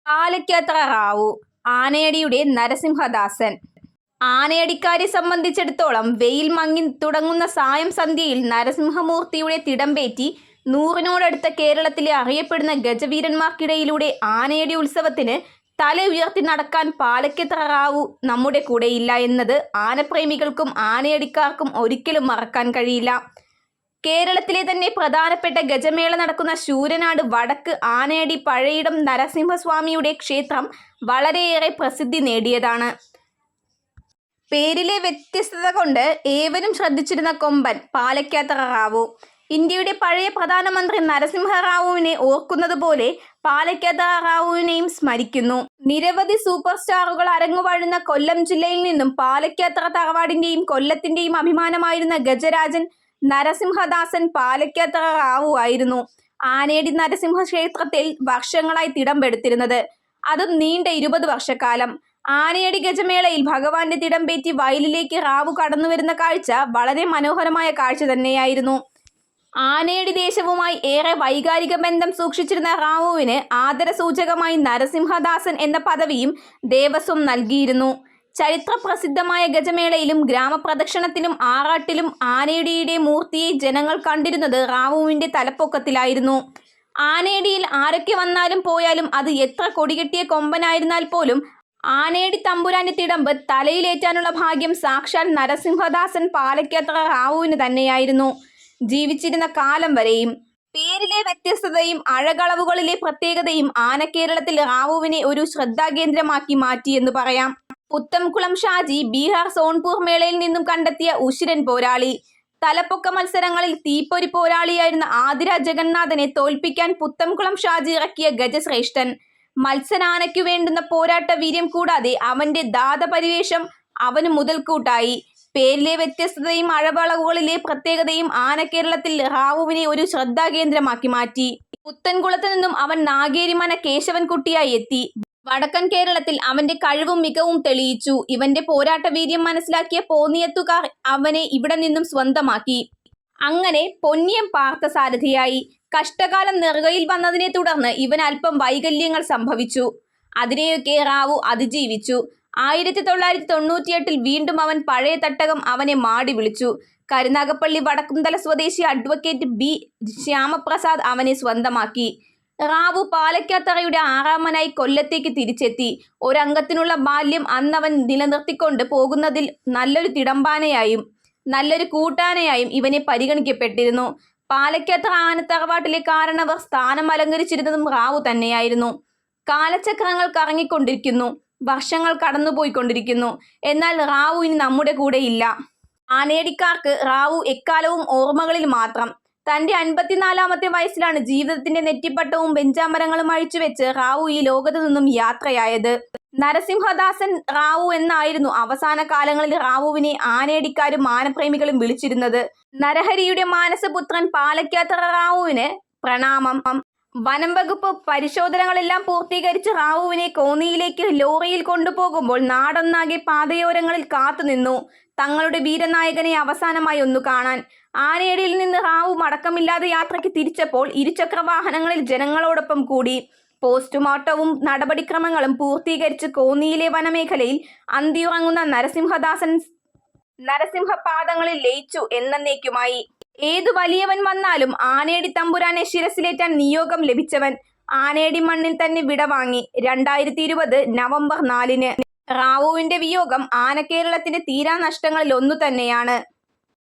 പാലയ്ക്കത്ര റാവു ആനയടിയുടെ നരസിംഹദാസൻ. ആനയടിക്കാരെ സംബന്ധിച്ചിടത്തോളം വെയിൽ മങ്ങി തുടങ്ങുന്ന സായം സന്ധ്യയിൽ നരസിംഹമൂർത്തിയുടെ തിടമ്പേറ്റി നൂറിനോടടുത്ത കേരളത്തിലെ അറിയപ്പെടുന്ന ഗജവീരന്മാർക്കിടയിലൂടെ ആനയടി ഉത്സവത്തിന് തല ഉയർത്തി നടക്കാൻ പാലയ്ക്കത്ര റാവു നമ്മുടെ കൂടെയില്ല എന്നത് ആനപ്രേമികൾക്കും ആനയടിക്കാർക്കും ഒരിക്കലും മറക്കാൻ കഴിയില്ല. കേരളത്തിലെ തന്നെ പ്രധാനപ്പെട്ട ഗജമേള നടക്കുന്ന ശൂരനാട് വടക്ക് ആനയടി പഴയിടം നരസിംഹസ്വാമിയുടെ ക്ഷേത്രം വളരെയേറെ പ്രസിദ്ധി നേടിയതാണ്. പേരിലെ വ്യത്യസ്തത കൊണ്ട് ഏവരും ശ്രദ്ധിച്ചിരുന്ന കൊമ്പൻ പാലയ്ക്കത്ര റാവു. ഇന്ത്യയുടെ പഴയ പ്രധാനമന്ത്രി നരസിംഹറാവുവിനെ ഓർക്കുന്നത് പോലെ പാലയ്ക്കത്ര റാവുവിനെയും സ്മരിക്കുന്നു. നിരവധി സൂപ്പർ സ്റ്റാറുകൾ അരങ്ങുവാഴുന്ന കൊല്ലം ജില്ലയിൽ നിന്നും പാലയ്ക്കത്ര തറവാടിന്റെയും കൊല്ലത്തിന്റെയും അഭിമാനമായിരുന്ന ഗജരാജൻ നരസിംഹദാസൻ പാലയ്ക്കത്ര റാവു ആയിരുന്നു. ആനയടി നരസിംഹ ക്ഷേത്രത്തിൽ വർഷങ്ങളായി തിടമ്പെടുത്തിരുന്നത്, അതും നീണ്ട 20 വർഷക്കാലം. ആനയടി ഗജമേളയിൽ ഭഗവാന്റെ തിടമ്പേറ്റി വയലിലേക്ക് റാവു കടന്നുവരുന്ന കാഴ്ച വളരെ മനോഹരമായ കാഴ്ച തന്നെയായിരുന്നു. ആനയടി ദേശവുമായി ഏറെ വൈകാരിക ബന്ധം സൂക്ഷിച്ചിരുന്ന റാവുവിന് ആദരസൂചകമായി നരസിംഹദാസൻ എന്ന പദവിയും ദേവസ്വം നൽകിയിരുന്നു. ചരിത്ര പ്രസിദ്ധമായ ഗജമേളയിലും ഗ്രാമപ്രദക്ഷിണത്തിലും ആറാട്ടിലും ആനയടിയുടെ മൂർത്തിയെ ജനങ്ങൾ കണ്ടിരുന്നത് റാവുവിന്റെ തലപ്പൊക്കത്തിലായിരുന്നു. ആനയടിയിൽ ആരൊക്കെ വന്നാലും പോയാലും അത് എത്ര കൊടികെട്ടിയ കൊമ്പനായിരുന്നാൽ പോലും ആനയടി തമ്പുരാന്റെ തിടമ്പ് തലയിലേറ്റാനുള്ള ഭാഗ്യം സാക്ഷാൽ നരസിംഹദാസൻ പാലയ്ക്കത്ര റാവുവിന് തന്നെയായിരുന്നു, ജീവിച്ചിരുന്ന കാലം വരെയും. പേരിലെ വ്യത്യസ്തതയും അഴകളവുകളിലെ പ്രത്യേകതയും ആനക്കേരളത്തിൽ റാവുവിനെ ഒരു ശ്രദ്ധാകേന്ദ്രമാക്കി മാറ്റിയെന്ന് പറയാം. പുത്തംകുളം ഷാജി ബീഹാർ സോൺപൂർ മേളയിൽ നിന്നും കണ്ടെത്തിയ ഉശിരൻ പോരാളി. തലപ്പൊക്ക മത്സരങ്ങളിൽ തീപ്പൊരി പോരാളിയായിരുന്ന ആതിര ജഗന്നാഥനെ തോൽപ്പിക്കാൻ പുത്തംകുളം ഷാജി ഇറക്കിയ ഗജശ്രേഷ്ഠൻ. മത്സരാനയ്ക്കു വേണ്ടുന്ന പോരാട്ട വീര്യം കൂടാതെ അവന്റെ ദാതപരിവേഷം അവന് മുതൽക്കൂട്ടായി. പേരിലെ വ്യത്യസ്തതയും അഴവളവുകളിലെ പ്രത്യേകതയും ആനക്കേരളത്തിൽ റാവുവിനെ ഒരു ശ്രദ്ധാകേന്ദ്രമാക്കി മാറ്റി. പുത്തൻകുളത്ത് നിന്നും അവൻ നാഗേരിമന കേശവൻകുട്ടിയായി എത്തി. വടക്കൻ കേരളത്തിൽ അവന്റെ കഴിവും മികവും തെളിയിച്ചു. ഇവന്റെ പോരാട്ട വീര്യം മനസ്സിലാക്കിയ പോന്നിയത്തുകാർ അവനെ ഇവിടെ നിന്നും സ്വന്തമാക്കി. അങ്ങനെ പൊന്നിയം പാർത്ഥസാരഥിയായി. കഷ്ടകാലം നെറുകയിൽ വന്നതിനെ തുടർന്ന് ഇവന് അല്പം വൈകല്യങ്ങൾ സംഭവിച്ചു. അതിനെയൊക്കെ റാവു അതിജീവിച്ചു. 1998 വീണ്ടും അവൻ പഴയ തട്ടകം അവനെ മാടി വിളിച്ചു. കരുനാഗപ്പള്ളി വടക്കുംതല സ്വദേശി അഡ്വക്കേറ്റ് ബി ശ്യാമപ്രസാദ് അവനെ സ്വന്തമാക്കി. റാവു പാലയ്ക്കത്തറയുടെ ആറാമനായി കൊല്ലത്തേക്ക് തിരിച്ചെത്തി. ഒരംഗത്തിനുള്ള ബാല്യം അന്നവൻ നിലനിർത്തിക്കൊണ്ട് പോകുന്നതിൽ നല്ലൊരു തിടമ്പാനയായും നല്ലൊരു കൂട്ടാനയായും ഇവനെ പരിഗണിക്കപ്പെട്ടിരുന്നു. പാലയ്ക്കത്തറ ആനത്തറവാട്ടിലെ കാരണവർ സ്ഥാനം അലങ്കരിച്ചിരുന്നതും റാവു തന്നെയായിരുന്നു. കാലചക്രങ്ങൾ കറങ്ങിക്കൊണ്ടിരിക്കുന്നു, വർഷങ്ങൾ കടന്നുപോയിക്കൊണ്ടിരിക്കുന്നു. എന്നാൽ റാവു ഇനി നമ്മുടെ കൂടെ ഇല്ല. ആനയടിക്കാർക്ക് റാവു എക്കാലവും ഓർമ്മകളിൽ മാത്രം. തന്റെ 54-ാമത്തെ വയസ്സിലാണ് ജീവിതത്തിന്റെ നെറ്റിപ്പട്ടവും വെഞ്ചാമരങ്ങളും അഴിച്ചുവെച്ച് റാവു ഈ ലോകത്തു നിന്നും യാത്രയായത്. നരസിംഹദാസൻ റാവു എന്നായിരുന്നു അവസാന കാലങ്ങളിൽ റാവുവിനെ ആനയടിക്കാരും ആനപ്രേമികളും വിളിച്ചിരുന്നത്. നരഹരിയുടെ മാനസപുത്രൻ പാലയ്ക്കത്ര റാവുവിന് പ്രണാമം. വനം വകുപ്പ് പരിശോധനകളെല്ലാം പൂർത്തീകരിച്ച് റാവുവിനെ കോന്നിയിലേക്ക് ലോറിയിൽ കൊണ്ടുപോകുമ്പോൾ നാടൊന്നാകെ പാതയോരങ്ങളിൽ കാത്തുനിന്നു തങ്ങളുടെ വീരനായകനെ അവസാനമായി ഒന്നു കാണാൻ. ആനയടിയിൽ നിന്ന് റാവു മടക്കമില്ലാതെ യാത്രയ്ക്ക് തിരിച്ചപ്പോൾ ഇരുചക്രവാഹനങ്ങളിൽ ജനങ്ങളോടൊപ്പം കൂടി. പോസ്റ്റ്മോർട്ടവും നടപടിക്രമങ്ങളും പൂർത്തീകരിച്ച് കോന്നിയിലെ വനമേഖലയിൽ അന്തിയുറങ്ങുന്ന നരസിംഹദാസൻ നരസിംഹപാദങ്ങളിൽ ലയിച്ചു എന്നേക്കുമായി. ഏതു വലിയവൻ വന്നാലും ആനയടി തമ്പുരാനെ ശിരസിലേറ്റാൻ നിയോഗം ലഭിച്ചവൻ ആനയടി മണ്ണിൽ തന്നെ വിടവാങ്ങി. 2020 നവംബർ 4-ന് റാവുവിന്റെ വിയോഗം ആനക്കേരളത്തിന്റെ തീരാനഷ്ടങ്ങളിൽ ഒന്നു തന്നെയാണ്.